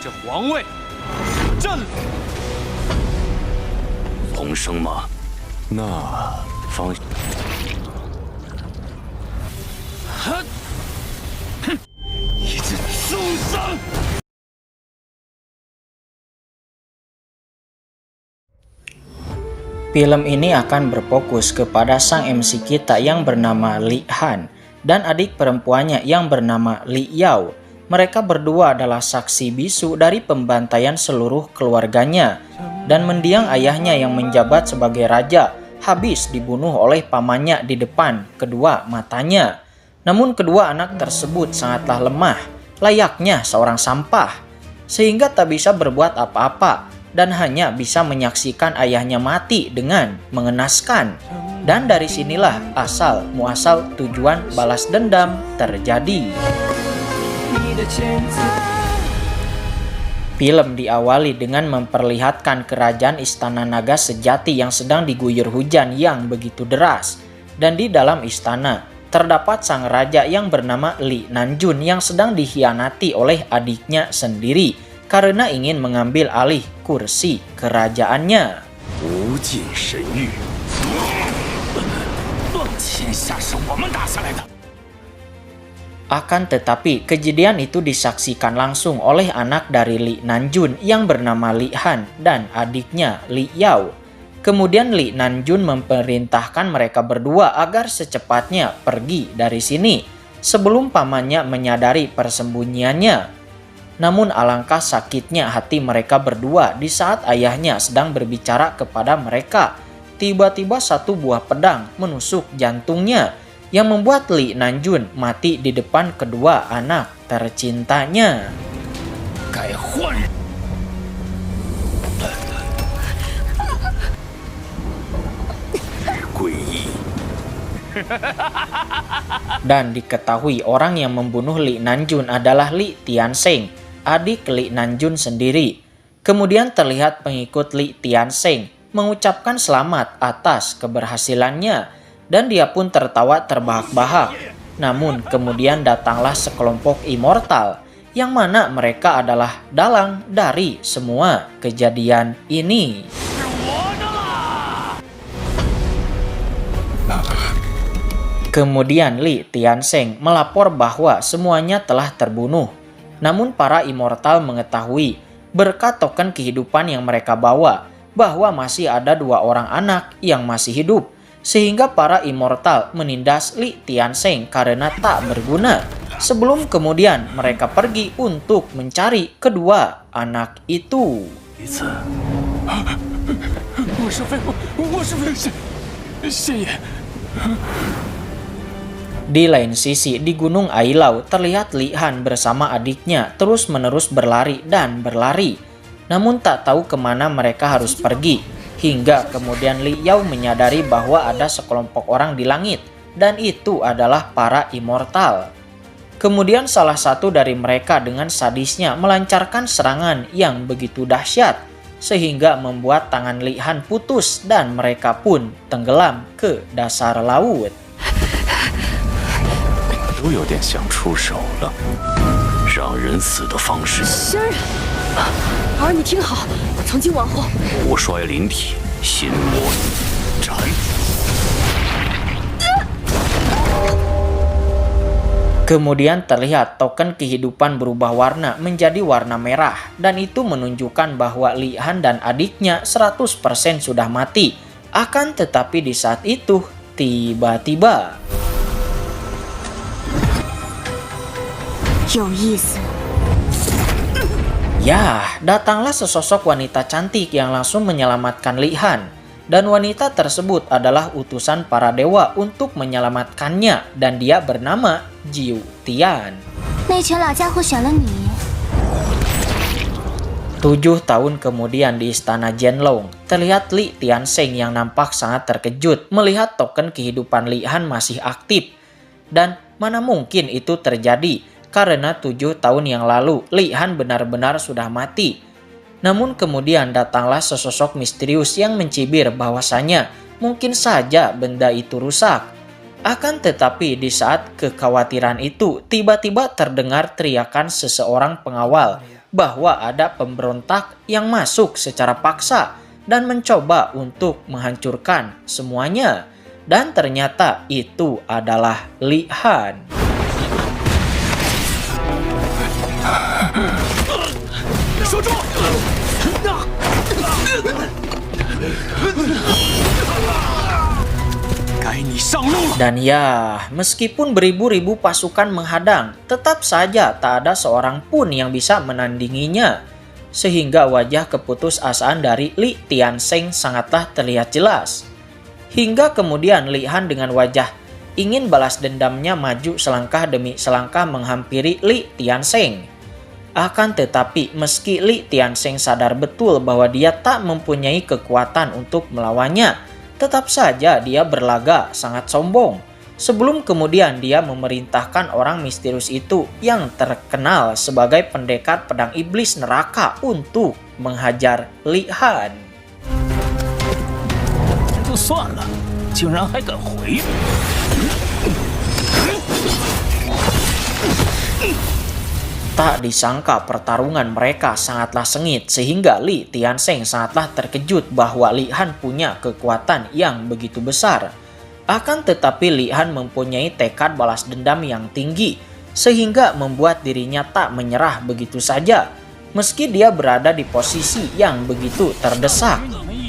这皇位，朕重生吗？那方。一只畜生！ Film ini akan berfokus kepada sang MC kita yang bernama Li Han dan adik perempuannya yang bernama Li Yao. Mereka berdua adalah saksi bisu dari pembantaian seluruh keluarganya dan mendiang ayahnya yang menjabat sebagai raja habis dibunuh oleh pamannya di depan kedua matanya. Namun kedua anak tersebut sangatlah lemah, layaknya seorang sampah, sehingga tak bisa berbuat apa-apa dan hanya bisa menyaksikan ayahnya mati dengan mengenaskan. Dan dari sinilah asal muasal tujuan balas dendam terjadi. Film diawali dengan memperlihatkan kerajaan Istana Naga sejati yang sedang diguyur hujan yang begitu deras. Dan di dalam istana terdapat sang raja yang bernama Li Nanjun yang sedang dikhianati oleh adiknya sendiri karena ingin mengambil alih kursi kerajaannya. Akan tetapi kejadian itu disaksikan langsung oleh anak dari Li Nanjun yang bernama Li Han dan adiknya Li Yao. Kemudian Li Nanjun memerintahkan mereka berdua agar secepatnya pergi dari sini sebelum pamannya menyadari persembunyiannya. Namun alangkah sakitnya hati mereka berdua di saat ayahnya sedang berbicara kepada mereka. Tiba-tiba satu buah pedang menusuk jantungnya yang membuat Li Nanjun mati di depan kedua anak tercintanya. Dan diketahui orang yang membunuh Li Nanjun adalah Li Tiansheng, adik Li Nanjun sendiri. Kemudian terlihat pengikut Li Tiansheng mengucapkan selamat atas keberhasilannya dan dia pun tertawa terbahak-bahak. Namun kemudian datanglah sekelompok immortal yang mana mereka adalah dalang dari semua kejadian ini. Kemudian Li Tiansheng melapor bahwa semuanya telah terbunuh. Namun para immortal mengetahui berkat token kehidupan yang mereka bawa bahwa masih ada dua orang anak yang masih hidup. Sehingga para immortal menindas Li Tiansheng karena tak berguna. Sebelum kemudian mereka pergi untuk mencari kedua anak itu. Di lain sisi, di Gunung Ailau terlihat Li Han bersama adiknya terus-menerus berlari dan berlari. Namun tak tahu kemana mereka harus pergi. Hingga kemudian Li Yao menyadari bahwa ada sekelompok orang di langit. Dan itu adalah para immortal. Kemudian salah satu dari mereka dengan sadisnya melancarkan serangan yang begitu dahsyat. Sehingga membuat tangan Li Han putus dan mereka pun tenggelam ke dasar laut. 都有点想出手了，让人死的方式。仙人，儿你听好，从今往后，五衰灵体，心魔斩。Kemudian terlihat token kehidupan berubah warna menjadi warna merah dan itu menunjukkan bahwa Li Han dan adiknya 100% sudah mati. Akan tetapi di saat itu tiba-tiba ya, datanglah sesosok wanita cantik yang langsung menyelamatkan Li Han. Dan wanita tersebut adalah utusan para dewa untuk menyelamatkannya dan dia bernama Jiu Tian. 7 tahun kemudian di istana Jianlong, terlihat Li Tiansheng yang nampak sangat terkejut melihat token kehidupan Li Han masih aktif. Dan mana mungkin itu terjadi? Karena 7 tahun yang lalu Li Han benar-benar sudah mati. Namun kemudian datanglah sesosok misterius yang mencibir bahwasanya mungkin saja benda itu rusak. Akan tetapi di saat kekhawatiran itu tiba-tiba terdengar teriakan seseorang pengawal bahwa ada pemberontak yang masuk secara paksa dan mencoba untuk menghancurkan semuanya. Dan ternyata itu adalah Li Han. Dan ya, meskipun beribu-ribu pasukan menghadang, tetap saja tak ada seorang pun yang bisa menandinginya. Sehingga wajah keputusasaan dari Li Tiansheng sangatlah terlihat jelas. Hingga kemudian Li Han dengan wajah ingin balas dendamnya maju selangkah demi selangkah menghampiri Li Tiansheng. Akan tetapi meski Li Tiansheng sadar betul bahwa dia tak mempunyai kekuatan untuk melawannya, tetap saja dia berlaga sangat sombong. Sebelum kemudian dia memerintahkan orang misterius itu yang terkenal sebagai pendekar pedang iblis neraka untuk menghajar Li Han. 就算了，竟然还敢回。 Tak disangka pertarungan mereka sangatlah sengit sehingga Li Tiansheng sangatlah terkejut bahwa Li Han punya kekuatan yang begitu besar. Akan tetapi Li Han mempunyai tekad balas dendam yang tinggi sehingga membuat dirinya tak menyerah begitu saja. Meski dia berada di posisi yang begitu terdesak.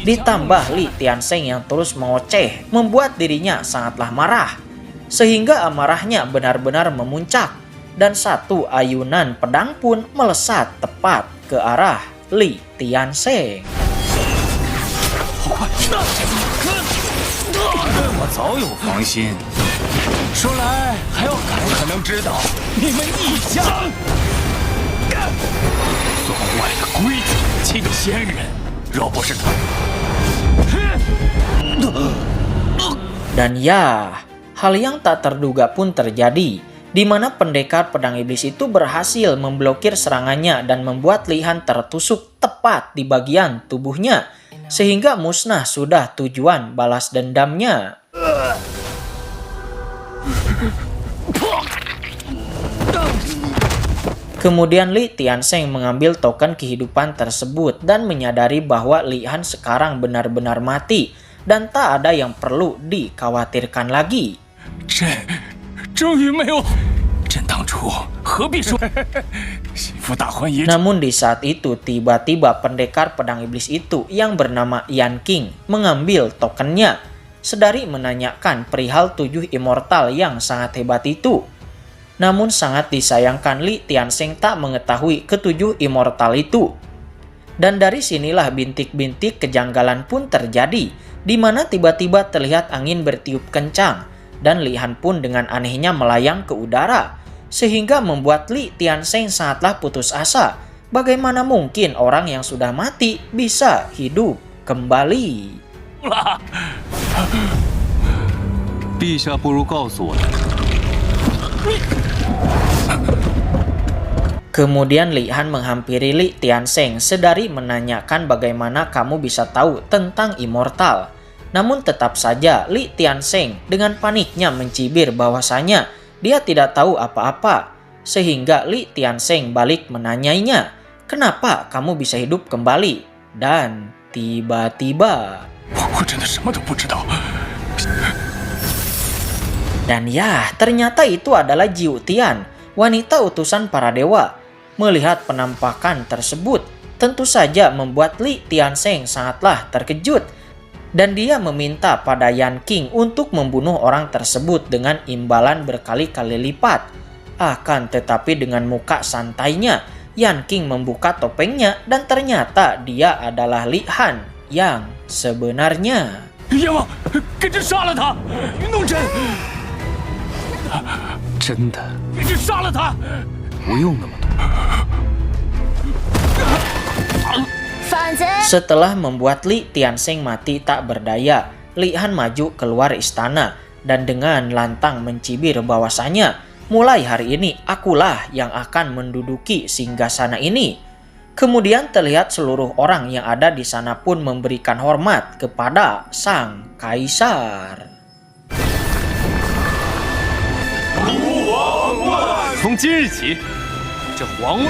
Ditambah Li Tiansheng yang terus mengoceh membuat dirinya sangatlah marah. Sehingga amarahnya benar-benar memuncak. Dan satu ayunan pedang pun melesat tepat ke arah Li Tiansheng. 我早有防心，说来还有可能知道你们异家做坏了规矩，欺个仙人，若不是他。 Dan ya, hal yang tak terduga pun terjadi, di mana pendekar pedang iblis itu berhasil memblokir serangannya dan membuat Li Han tertusuk tepat di bagian tubuhnya, sehingga musnah sudah tujuan balas dendamnya. Kemudian Li Tiansheng mengambil token kehidupan tersebut dan menyadari bahwa Li Han sekarang benar-benar mati dan tak ada yang perlu dikhawatirkan lagi. 终于没有，朕当初何必说心腹大患也。 Namun di saat itu tiba-tiba pendekar pedang iblis itu yang bernama Yan King mengambil tokennya, sedari menanyakan perihal 7 immortal yang sangat hebat itu. Namun sangat disayangkan Li Tiansheng tak mengetahui ke-7 immortal itu. Dan dari sinilah bintik-bintik kejanggalan pun terjadi, di mana tiba-tiba terlihat angin bertiup kencang. Dan Li Han pun dengan anehnya melayang ke udara, sehingga membuat Li Tiansheng sangatlah putus asa. Bagaimana mungkin orang yang sudah mati bisa hidup kembali? 陛下不如告诉我。 Kemudian Li Han menghampiri Li Tiansheng sedari menanyakan bagaimana kamu bisa tahu tentang immortal. Namun tetap saja Li Tiansheng dengan paniknya mencibir bahwasanya dia tidak tahu apa-apa. Sehingga Li Tiansheng balik menanyainya, kenapa kamu bisa hidup kembali? Dan tiba-tiba... Dan ya, ternyata itu adalah Jiu Tian, wanita utusan para dewa. Melihat penampakan tersebut, tentu saja membuat Li Tiansheng sangatlah terkejut. Dan dia meminta pada Yan King untuk membunuh orang tersebut dengan imbalan berkali-kali lipat. Akan tetapi dengan muka santainya, Yan King membuka topengnya dan ternyata dia adalah Li Han yang sebenarnya. 阎王，跟朕杀了他！弄朕！真的，跟朕杀了他！不用那么多。 Setelah membuat Li Tiansheng mati tak berdaya, Li Han maju keluar istana dan dengan lantang mencibir bahwasanya mulai hari ini akulah yang akan menduduki singgasana ini. Kemudian terlihat seluruh orang yang ada di sana pun memberikan hormat kepada sang kaisar. 从今日起，这皇位